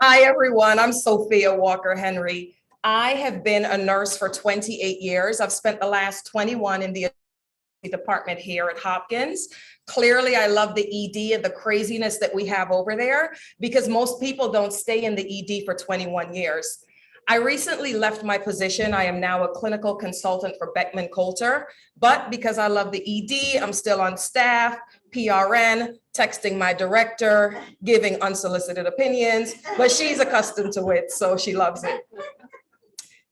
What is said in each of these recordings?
Hi, everyone. I'm Sophia Walker Henry. I have been a nurse for 28 years. I've spent the last 21 in the department here at Hopkins. Clearly, I love the ED and the craziness that we have over there because most people don't stay in the ED for 21 years. I recently left my position. I am now a clinical consultant for Beckman Coulter, but because I love the ED, I'm still on staff, PRN, texting my director, giving unsolicited opinions, but she's accustomed to it, so she loves it.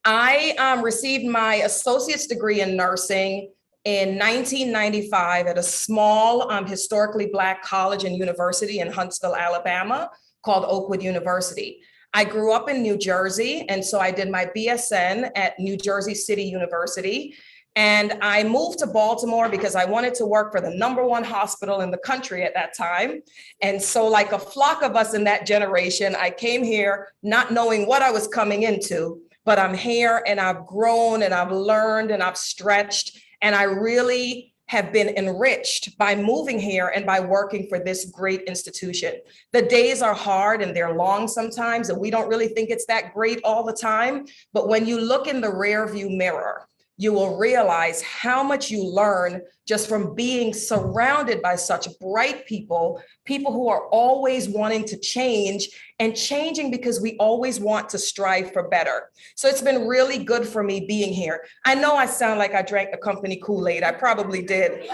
I received my associate's degree in nursing in 1995 at a small historically Black college and university in Huntsville, Alabama, called Oakwood University. I grew up in New Jersey, and so I did my BSN at New Jersey City University. And I moved to Baltimore because I wanted to work for the #1 hospital in the country at that time. And so like a flock of us in that generation, I came here not knowing what I was coming into, but I'm here and I've grown and I've learned and I've stretched. And I really have been enriched by moving here and by working for this great institution. The days are hard and they're long sometimes, and we don't really think it's that great all the time. But when you look in the rear view mirror, you will realize how much you learn just from being surrounded by such bright people, people who are always wanting to change and changing because we always want to strive for better. So it's been really good for me being here. I know I sound like I drank the company Kool-Aid. I probably did.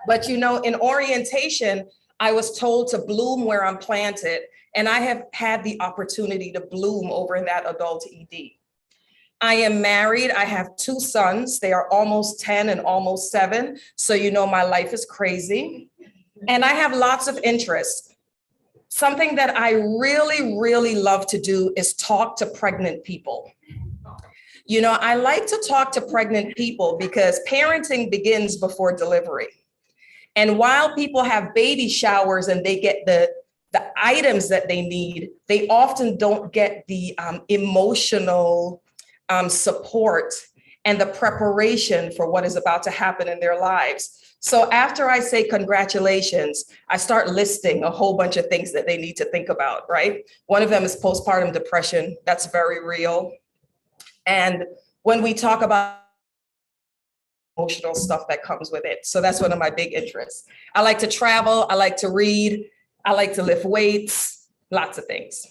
But you know, in orientation, I was told to bloom where I'm planted, and I have had the opportunity to bloom over that adult ED. I am married. I have 2 sons. They are almost 10 and almost 7. So you know my life is crazy. And I have lots of interests. Something that I really, really love to do is talk to pregnant people. You know, I like to talk to pregnant people because parenting begins before delivery. And while people have baby showers and they get the items that they need, they often don't get the emotional support and the preparation for what is about to happen in their lives. So after I say congratulations, I start listing a whole bunch of things that they need to think about, right? One of them is postpartum depression. That's very real. And when we talk about emotional stuff that comes with it. So that's one of my big interests. I like to travel. I like to read. I like to lift weights, lots of things.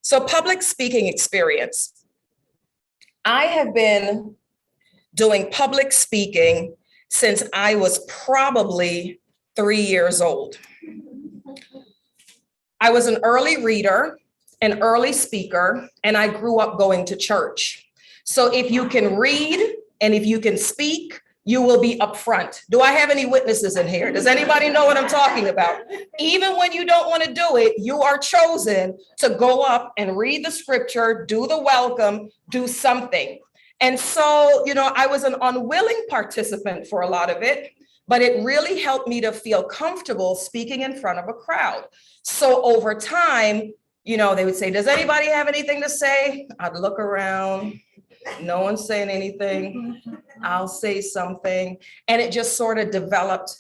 So public speaking experience. I have been doing public speaking since I was probably 3 years old. I was an early reader, an early speaker, and I grew up going to church. So if you can read and if you can speak, you will be up front. Do I have any witnesses in here? Does anybody know what I'm talking about? Even when you don't want to do it, you are chosen to go up and read the scripture, do the welcome, do something. And so, you know, I was an unwilling participant for a lot of it, but it really helped me to feel comfortable speaking in front of a crowd. So over time, you know, they would say, does anybody have anything to say? I'd look around, no one's saying anything. I'll say something. And it just sort of developed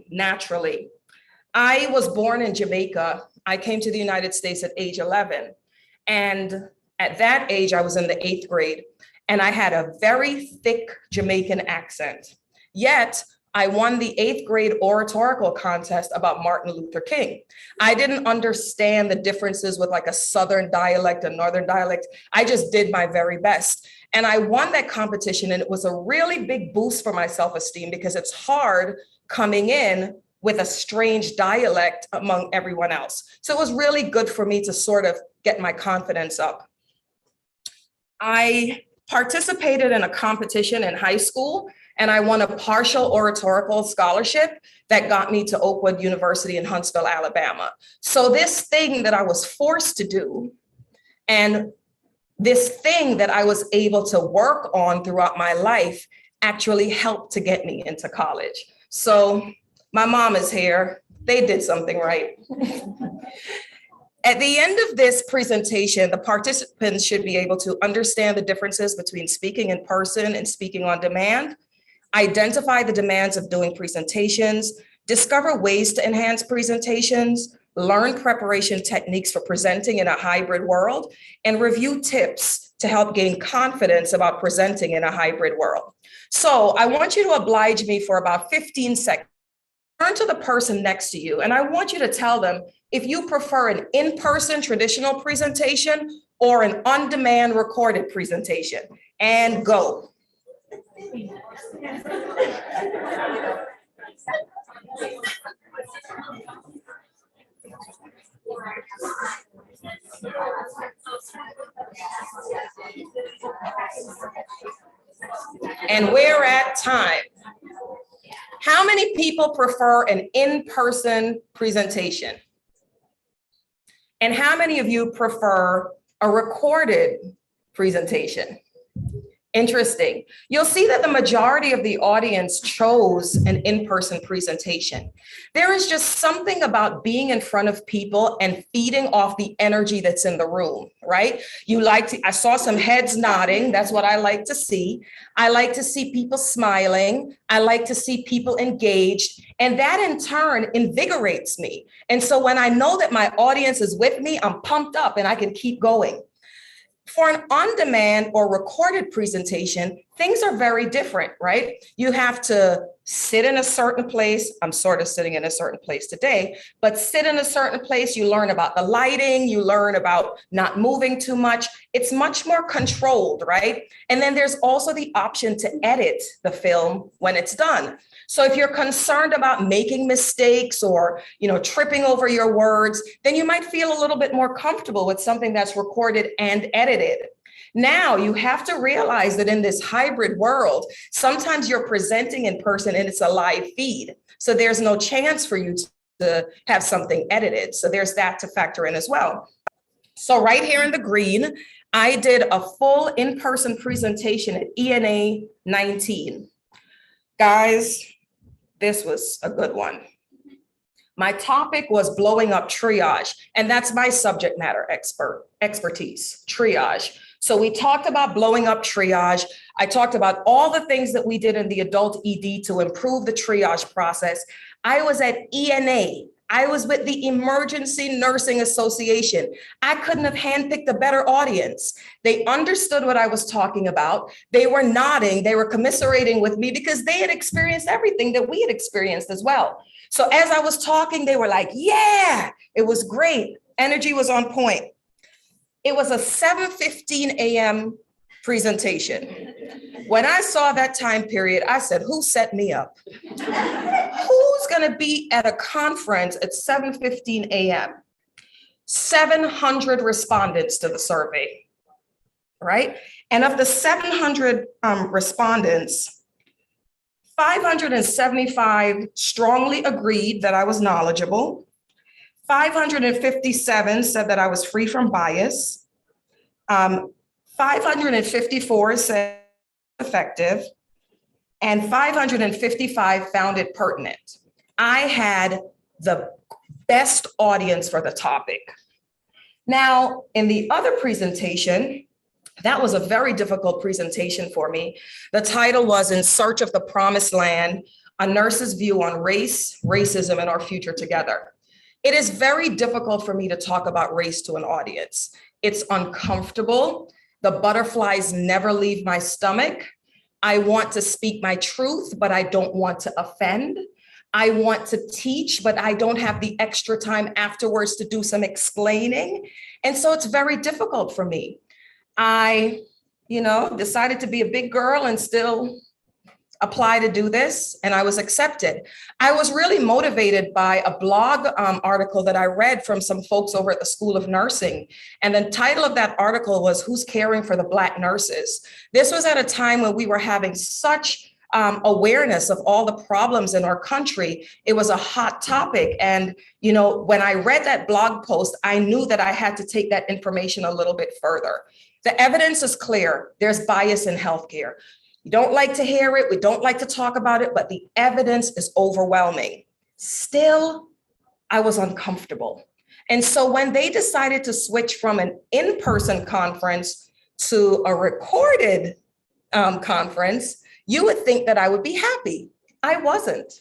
naturally. I was born in Jamaica. I came to the United States at age 11. And at that age, I was in the 8th grade. And I had a very thick Jamaican accent. Yet, I won the 8th grade oratorical contest about Martin Luther King. I didn't understand the differences with like a Southern dialect and Northern dialect. I just did my very best. And I won that competition, and it was a really big boost for my self-esteem because it's hard coming in with a strange dialect among everyone else. So it was really good for me to sort of get my confidence up. I participated in a competition in high school, and I won a partial oratorical scholarship that got me to Oakwood University in Huntsville, Alabama. So this thing that I was forced to do, and this thing that I was able to work on throughout my life actually helped to get me into college. So my mom is here. They did something right. At the end of this presentation, the participants should be able to understand the differences between speaking in person and speaking on demand, identify the demands of doing presentations, discover ways to enhance presentations, learn preparation techniques for presenting in a hybrid world, and review tips to help gain confidence about presenting in a hybrid world. So I want you to oblige me for about 15 seconds. Turn to the person next to you, and I want you to tell them if you prefer an in-person traditional presentation or an on-demand recorded presentation, and go. And we're at time. How many people prefer an in-person presentation? And how many of you prefer a recorded presentation? Interesting. You'll see that the majority of the audience chose an in-person presentation. There is just something about being in front of people and feeding off the energy that's in the room, right? I saw some heads nodding. That's what I like to see. I like to see people smiling. I like to see people engaged. And that in turn invigorates me. And so when I know that my audience is with me, I'm pumped up and I can keep going. For an on-demand or recorded presentation, things are very different, right? You have to sit in a certain place. I'm sort of sitting in a certain place today, but sit in a certain place. You learn about the lighting, you learn about not moving too much. It's much more controlled, right? And then there's also the option to edit the film when it's done. So if you're concerned about making mistakes or, tripping over your words, then you might feel a little bit more comfortable with something that's recorded and edited. Now you have to realize that in this hybrid world, sometimes you're presenting in person and it's a live feed. So there's no chance for you to have something edited. So there's that to factor in as well. So right here in the green, I did a full in-person presentation at ENA 19. Guys, this was a good one. My topic was blowing up triage, and that's my subject matter expertise, triage. So we talked about blowing up triage. I talked about all the things that we did in the adult ED to improve the triage process. I was at ENA. I was with the Emergency Nursing Association. I couldn't have handpicked a better audience. They understood what I was talking about. They were nodding. They were commiserating with me because they had experienced everything that we had experienced as well. So as I was talking, they were like, yeah, it was great. Energy was on point. It was a 7:15 a.m. presentation. When I saw that time period, I said, who set me up? Who's going to be at a conference at 7:15 a.m.? 700 respondents to the survey, right? And of the 700 respondents, 575 strongly agreed that I was knowledgeable. 557 said that I was free from bias. 554 said effective, and 555 found it pertinent. I had the best audience for the topic. Now, in the other presentation, that was a very difficult presentation for me. The title was In Search of the Promised Land, A Nurse's View on Race, Racism, and Our Future Together. It is very difficult for me to talk about race to an audience. It's uncomfortable. The butterflies never leave my stomach. I want to speak my truth, but I don't want to offend. I want to teach, but I don't have the extra time afterwards to do some explaining. And so it's very difficult for me. I, decided to be a big girl and still apply to do this, and I was accepted. I was really motivated by a blog article that I read from some folks over at the School of Nursing. And the title of that article was Who's Caring for the Black Nurses? This was at a time when we were having such awareness of all the problems in our country. It was a hot topic. And, when I read that blog post, I knew that I had to take that information a little bit further. The evidence is clear. There's bias in healthcare. You don't like to hear it. We don't like to talk about it, but the evidence is overwhelming. Still, I was uncomfortable. And so when they decided to switch from an in-person conference to a recorded conference, you would think that I would be happy. I wasn't.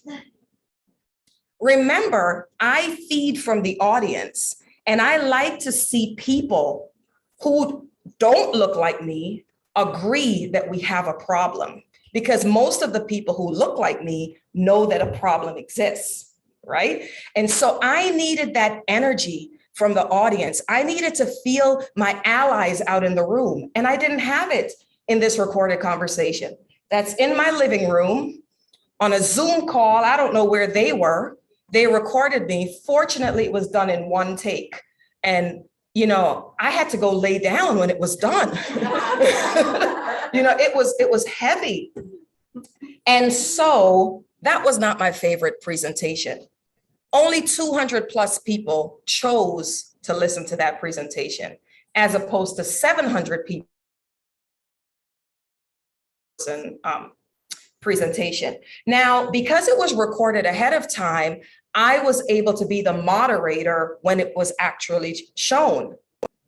Remember, I feed from the audience, and I like to see people who don't look like me agree that we have a problem, because most of the people who look like me know that a problem exists, right? And so I needed that energy from the audience. I needed to feel my allies out in the room, and I didn't have it in this recorded conversation. That's in my living room on a Zoom call. I don't know where they were. They recorded me. Fortunately, it was done in one take. And, I had to go lay down when it was done. It was heavy. And so that was not my favorite presentation. Only 200 plus people chose to listen to that presentation, as opposed to 700 people presentation. Now, because it was recorded ahead of time, I was able to be the moderator when it was actually shown.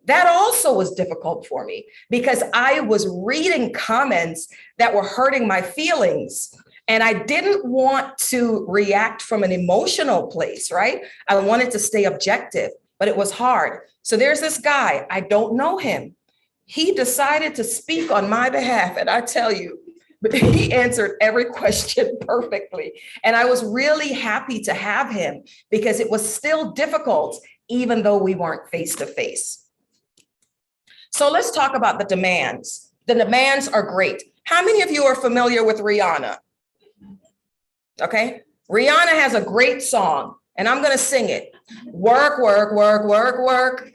That also was difficult for me because I was reading comments that were hurting my feelings. And I didn't want to react from an emotional place, right? I wanted to stay objective, but it was hard. So there's this guy, I don't know him. He decided to speak on my behalf. And I tell you, but he answered every question perfectly. And I was really happy to have him because it was still difficult, even though we weren't face to face. So let's talk about the demands. The demands are great. How many of you are familiar with Rihanna? Okay, Rihanna has a great song, and I'm gonna sing it. Work, work, work, work, work.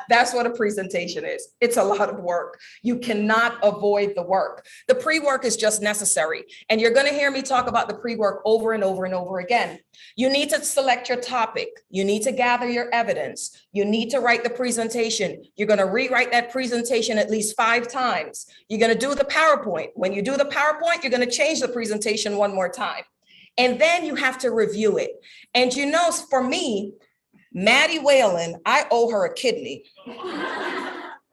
That's what a presentation is. It's a lot of work. You cannot avoid the work. The pre-work is just necessary. And you're going to hear me talk about the pre-work over and over and over again. You need to select your topic. You need to gather your evidence. You need to write the presentation. You're going to rewrite that presentation at least 5 times. You're going to do the PowerPoint. When you do the PowerPoint, you're going to change the presentation one more time. And then you have to review it. And for me, Maddie Whalen, I owe her a kidney.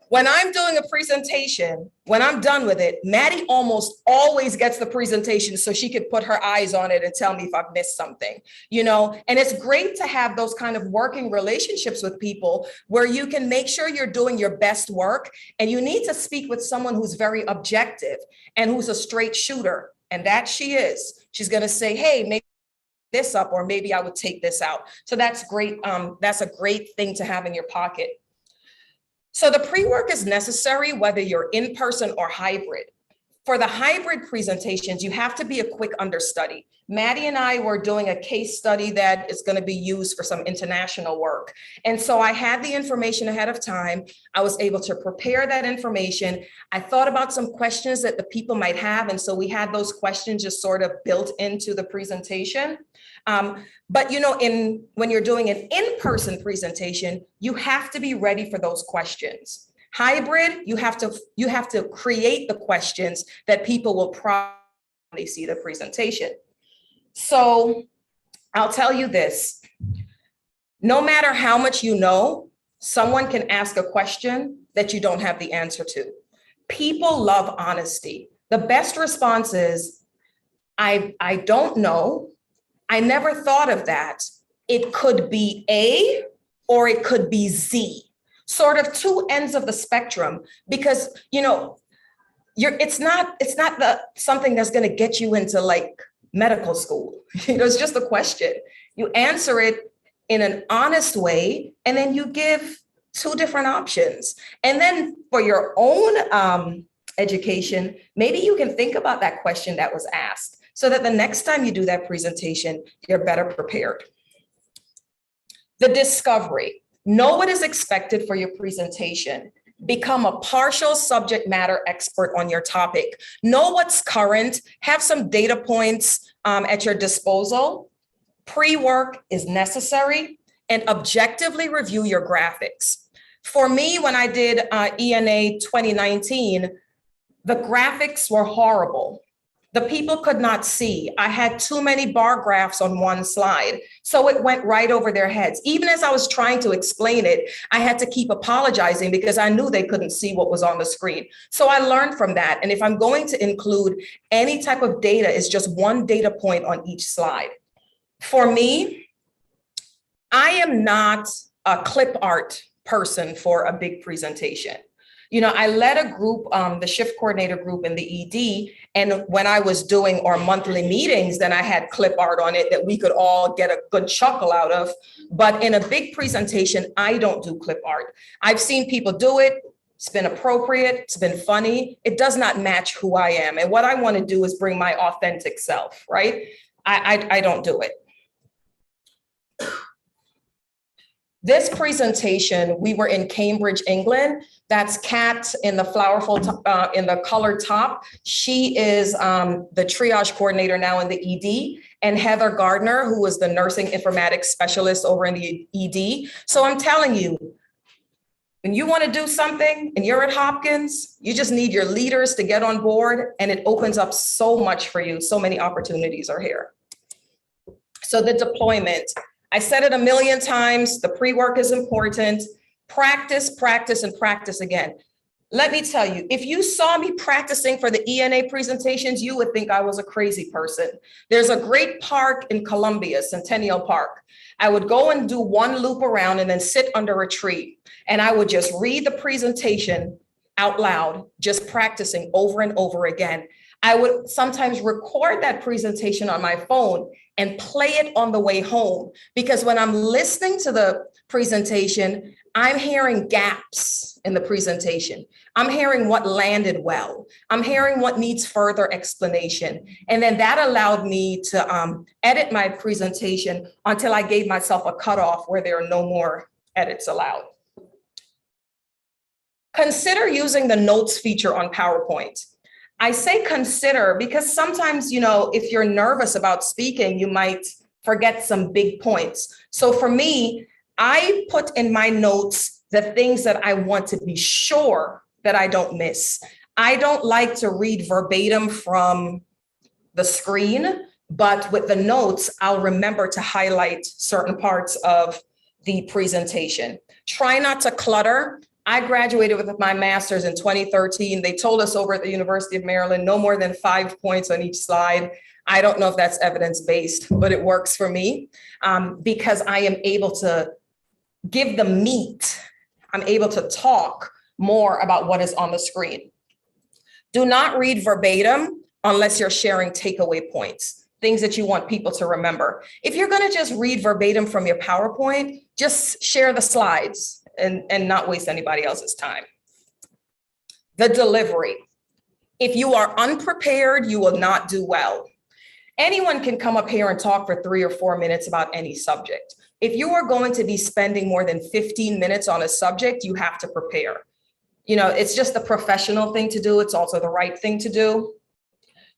When I'm doing a presentation, when I'm done with it, Maddie almost always gets the presentation so she could put her eyes on it and tell me if I've missed something, and it's great to have those kind of working relationships with people where you can make sure you're doing your best work, and you need to speak with someone who's very objective and who's a straight shooter, and that she is. She's going to say, hey, maybe this up, or maybe I would take this out. So that's great. That's a great thing to have in your pocket. So the pre-work is necessary whether you're in person or hybrid. For the hybrid presentations, you have to be a quick understudy. Maddie and I were doing a case study that is going to be used for some international work. And so I had the information ahead of time. I was able to prepare that information. I thought about some questions that the people might have. And so we had those questions just sort of built into the presentation. But when you're doing an in-person presentation, you have to be ready for those questions. Hybrid, you have to create the questions that people will probably see the presentation. So I'll tell you this, no matter how much you know, someone can ask a question that you don't have the answer to. People love honesty. The best response is, I don't know. I never thought of that. It could be A or it could be Z. Sort of 2 ends of the spectrum, because it's not something that's going to get you into like medical school. It's just a question. You answer it in an honest way, and then you give 2 different options. And then for your own education, maybe you can think about that question that was asked so that the next time you do that presentation, you're better prepared. The discovery. Know what is expected for your presentation. Become a partial subject matter expert on your topic. Know what's current. Have some data points at your disposal. Pre-work is necessary, and objectively review your graphics. For me, when I did ENA 2019, the graphics were horrible. The people could not see. I had too many bar graphs on one slide, so it went right over their heads. Even as I was trying to explain it, I had to keep apologizing because I knew they couldn't see what was on the screen. So I learned from that. And if I'm going to include any type of data, it's just one data point on each slide. For me, I am not a clip art person for a big presentation. I led a group, the shift coordinator group in the ED, and when I was doing our monthly meetings, then I had clip art on it that we could all get a good chuckle out of. But in a big presentation, I don't do clip art. I've seen people do it. It's been appropriate. It's been funny. It does not match who I am. And what I want to do is bring my authentic self, right? I don't do it. This presentation, we were in Cambridge, England. That's Kat in the flowerful, in the colored top. She is the triage coordinator now in the ED, and Heather Gardner, who is the nursing informatics specialist over in the ED. So I'm telling you, when you want to do something and you're at Hopkins, you just need your leaders to get on board, and it opens up so much for you. So many opportunities are here. So the deployment. I said it a million times, the pre-work is important. Practice, practice, and practice again. Let me tell you, if you saw me practicing for the ENA presentations, you would think I was a crazy person. There's a great park in Columbia, Centennial Park. I would go and do one loop around and then sit under a tree. And I would just read the presentation out loud, just practicing over and over again. I would sometimes record that presentation on my phone and play it on the way home, because when I'm listening to the presentation, I'm hearing gaps in the presentation. I'm hearing what landed well. I'm hearing what needs further explanation. And then that allowed me to edit my presentation until I gave myself a cutoff where there are no more edits allowed. Consider using the notes feature on PowerPoint. I say consider because sometimes, if you're nervous about speaking, you might forget some big points. So for me, I put in my notes the things that I want to be sure that I don't miss. I don't like to read verbatim from the screen, but with the notes, I'll remember to highlight certain parts of the presentation. Try not to clutter. I graduated with my master's in 2013. They told us over at the University of Maryland, no more than 5 points on each slide. I don't know if that's evidence-based, but it works for me because I am able to give the meat. I'm able to talk more about what is on the screen. Do not read verbatim unless you're sharing takeaway points, things that you want people to remember. If you're going to just read verbatim from your PowerPoint, just share the slides and not waste anybody else's time. The delivery. If you are unprepared, you will not do well. Anyone can come up here and talk for 3 or 4 minutes about any subject. If you are going to be spending more than 15 minutes on a subject, you have to prepare. It's just the professional thing to do. It's also the right thing to do.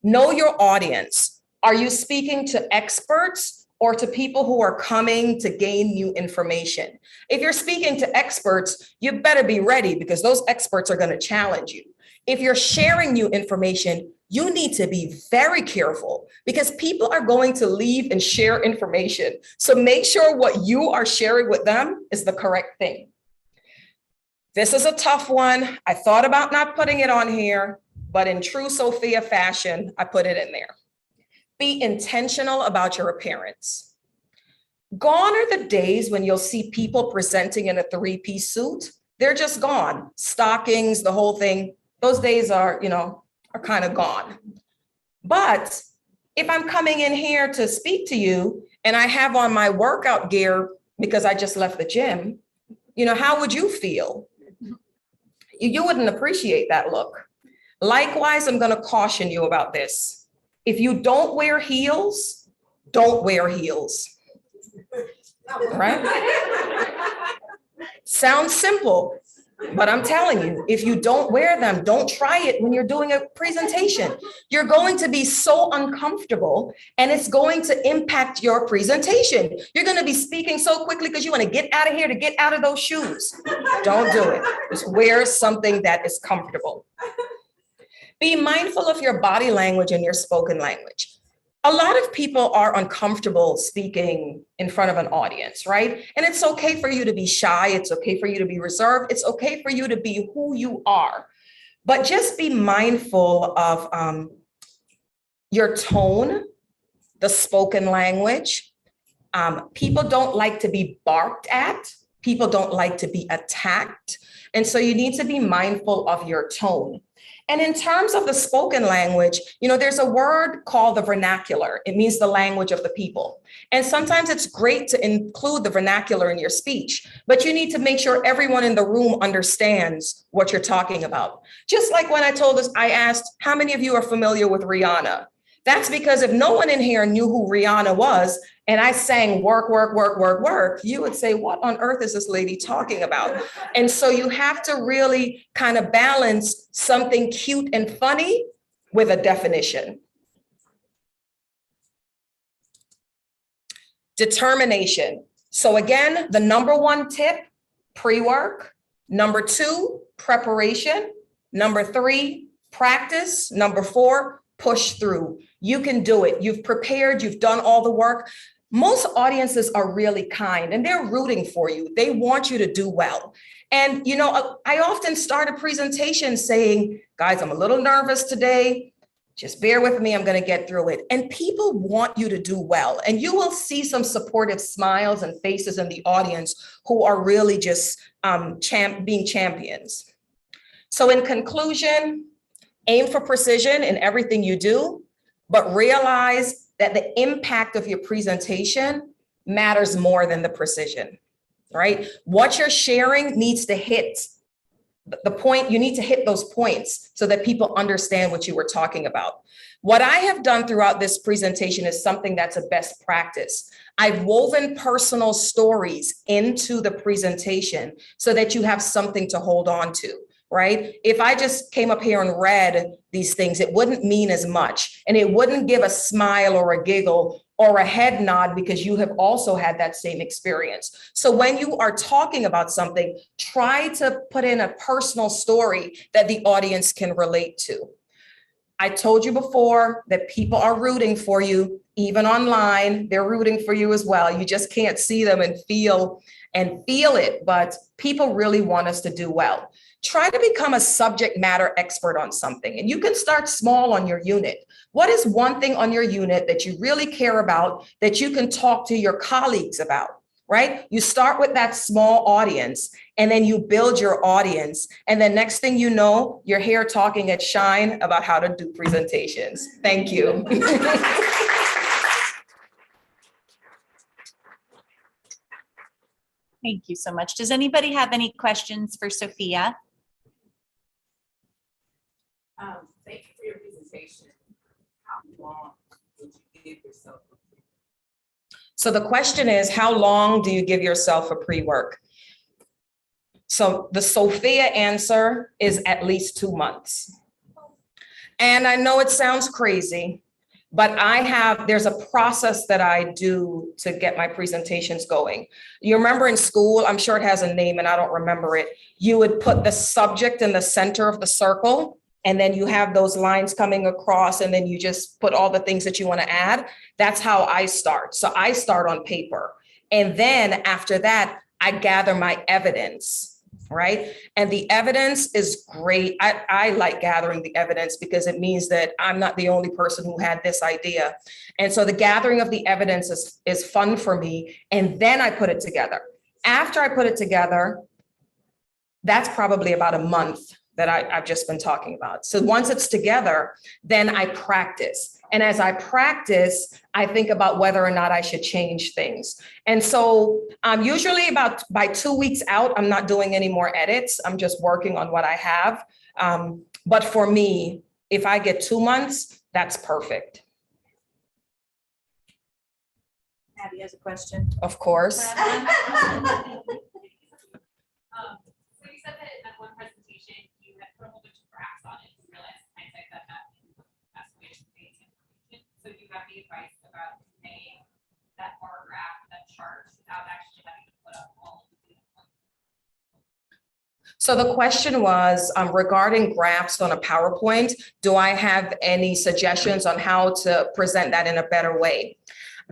Know your audience. Are you speaking to experts or to people who are coming to gain new information? If you're speaking to experts, you better be ready because those experts are going to challenge you. If you're sharing new information, you need to be very careful because people are going to leave and share information. So make sure what you are sharing with them is the correct thing. This is a tough one. I thought about not putting it on here, but in true Sophia fashion, I put it in there. Be intentional about your appearance. Gone are the days when you'll see people presenting in a 3-piece suit. They're just gone. Stockings, the whole thing. Those days are kind of gone. But if I'm coming in here to speak to you and I have on my workout gear because I just left the gym, how would you feel? You wouldn't appreciate that look. Likewise, I'm going to caution you about this. If you don't wear heels, don't wear heels. Right? Sounds simple, but I'm telling you, if you don't wear them, don't try it when you're doing a presentation. You're going to be so uncomfortable and it's going to impact your presentation. You're going to be speaking so quickly because you want to get out of here to get out of those shoes. Don't do it. Just wear something that is comfortable. Be mindful of your body language and your spoken language. A lot of people are uncomfortable speaking in front of an audience, right? And it's okay for you to be shy. It's okay for you to be reserved. It's okay for you to be who you are. But just be mindful of your tone, the spoken language, People don't like to be barked at. People don't like to be attacked. And so you need to be mindful of your tone. And in terms of the spoken language, there's a word called the vernacular. It means the language of the people. And sometimes it's great to include the vernacular in your speech, but you need to make sure everyone in the room understands what you're talking about. Just like when I asked, how many of you are familiar with Rihanna? That's because if no one in here knew who Rihanna was, and I sang work, work, work, work, work, you would say, what on earth is this lady talking about? And so you have to really kind of balance something cute and funny with a definition. Determination. So again, the number one tip, pre-work. Number two, preparation. Number three, practice. Number four, push through. You can do it. You've prepared, you've done all the work. Most audiences are really kind and they're rooting for you. They want you to do well. And, I often start a presentation saying, guys, I'm a little nervous today. Just bear with me. I'm going to get through it. And people want you to do well. And you will see some supportive smiles and faces in the audience who are really just being champions. So in conclusion, aim for precision in everything you do, but realize that the impact of your presentation matters more than the precision, right? What you're sharing needs to hit the point. You need to hit those points so that people understand what you were talking about. What I have done throughout this presentation is something that's a best practice. I've woven personal stories into the presentation so that you have something to hold on to. Right? If I just came up here and read these things, it wouldn't mean as much, and it wouldn't give a smile or a giggle or a head nod because you have also had that same experience. So when you are talking about something, try to put in a personal story that the audience can relate to. I told you before that people are rooting for you, even online, they're rooting for you as well. You just can't see them and feel it, but people really want us to do well. Try to become a subject matter expert on something, and you can start small on your unit. What is one thing on your unit that you really care about that you can talk to your colleagues about, right? You start with that small audience and then you build your audience. And then next thing you know, you're here talking at Shine about how to do presentations. Thank you. Thank you so much. Does anybody have any questions for Sophia? Thank you for your presentation. How long would you give yourself for pre-work? So the question is, how long do you give yourself for pre-work? So the Sophia answer is at least 2 months. And I know it sounds crazy, but there's a process that I do to get my presentations going. You remember in school, I'm sure it has a name and I don't remember it. You would put the subject in the center of the circle, and then you have those lines coming across, and then you just put all the things that you want to add. That's how I start. So I start on paper. And then after that, I gather my evidence, right? And the evidence is great. I like gathering the evidence because it means that I'm not the only person who had this idea. And so the gathering of the evidence is fun for me. And then I put it together. After I put it together, that's probably about a month that I've just been talking about. So once it's together, then I practice. And as I practice, I think about whether or not I should change things. And so usually by 2 weeks out, I'm not doing any more edits. I'm just working on what I have. But for me, if I get 2 months, that's perfect. Abby has a question. Of course. So you said that in that one presentation, you had put a whole bunch of graphs on it. You realized in hindsight that isn't the best way to convey information. So do you have any advice about conveying that bar graph, that chart, without actually having to put up all of the data points? So the question was regarding graphs on a PowerPoint, do I have any suggestions on how to present that in a better way?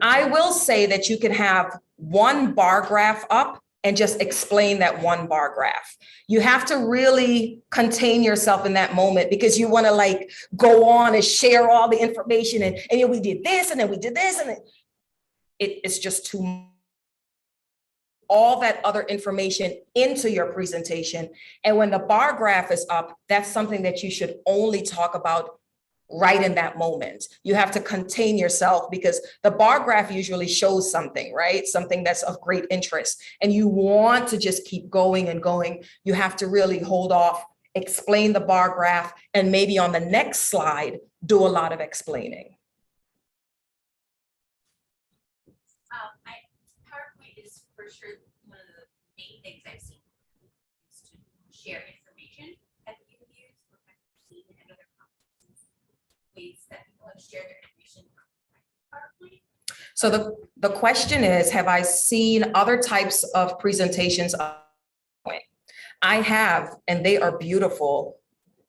I will say that you can have one bar graph up and just explain that one bar graph. You have to really contain yourself in that moment because you want to go on and share all the information and we did this and then we did this. And it's just too much. All that other information into your presentation. And when the bar graph is up, that's something that you should only talk about right in that moment. You have to contain yourself because the bar graph usually shows something, right? Something that's of great interest. And you want to just keep going and going. You have to really hold off, explain the bar graph, and maybe on the next slide, do a lot of explaining. PowerPoint is for sure one of the main things I've seen is to share information. Have you used or have you seen in other conferences ways that people have shared their information from PowerPoint? So the question is, have I seen other types of presentations? I have, and they are beautiful.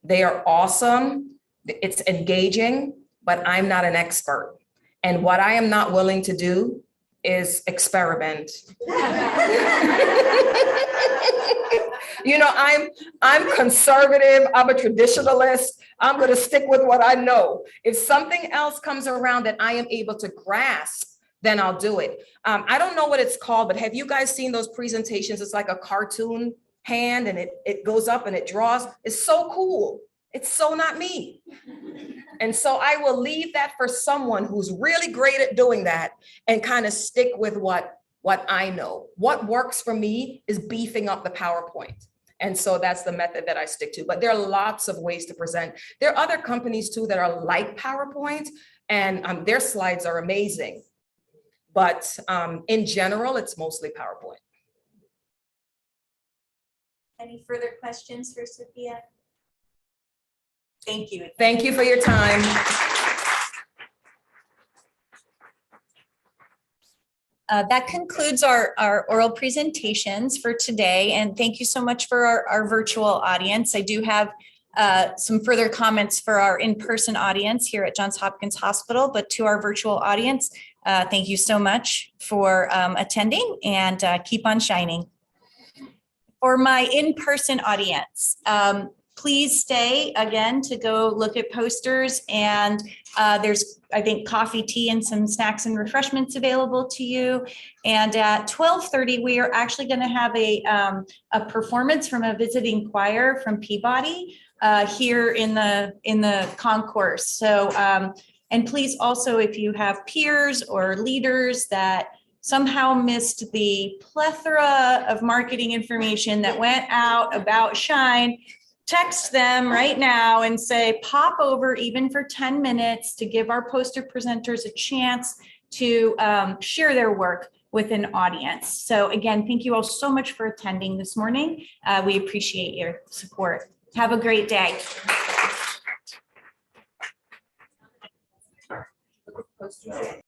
They are awesome. It's engaging, but I'm not an expert. And what I am not willing to do is experiment. You know, I'm conservative, I'm a traditionalist. I'm going to stick with what I know. If something else comes around that I am able to grasp, then I'll do it. I don't know what it's called, but have you guys seen those presentations? It's like a cartoon hand and it goes up and it draws. It's so cool. It's so not me. And so I will leave that for someone who's really great at doing that and kind of stick with what I know. What works for me is beefing up the PowerPoint. And so that's the method that I stick to. But there are lots of ways to present. There are other companies too that are like PowerPoint, and their slides are amazing. But in general, it's mostly PowerPoint. Any further questions for Sophia? Thank you. Thank you for your time. That concludes our oral presentations for today. And thank you so much for our virtual audience. I do have some further comments for our in-person audience here at Johns Hopkins Hospital, but to our virtual audience, thank you so much for attending and keep on shining. For my in-person audience, please stay again to go look at posters, and there's, I think, coffee, tea, and some snacks and refreshments available to you. And at 12:30, we are actually going to have a performance from a visiting choir from Peabody here in the concourse. So, and please also, if you have peers or leaders that somehow missed the plethora of marketing information that went out about Shine, text them right now and say, pop over even for 10 minutes to give our poster presenters a chance to share their work with an audience. So again, thank you all so much for attending this morning. We appreciate your support. Have a great day.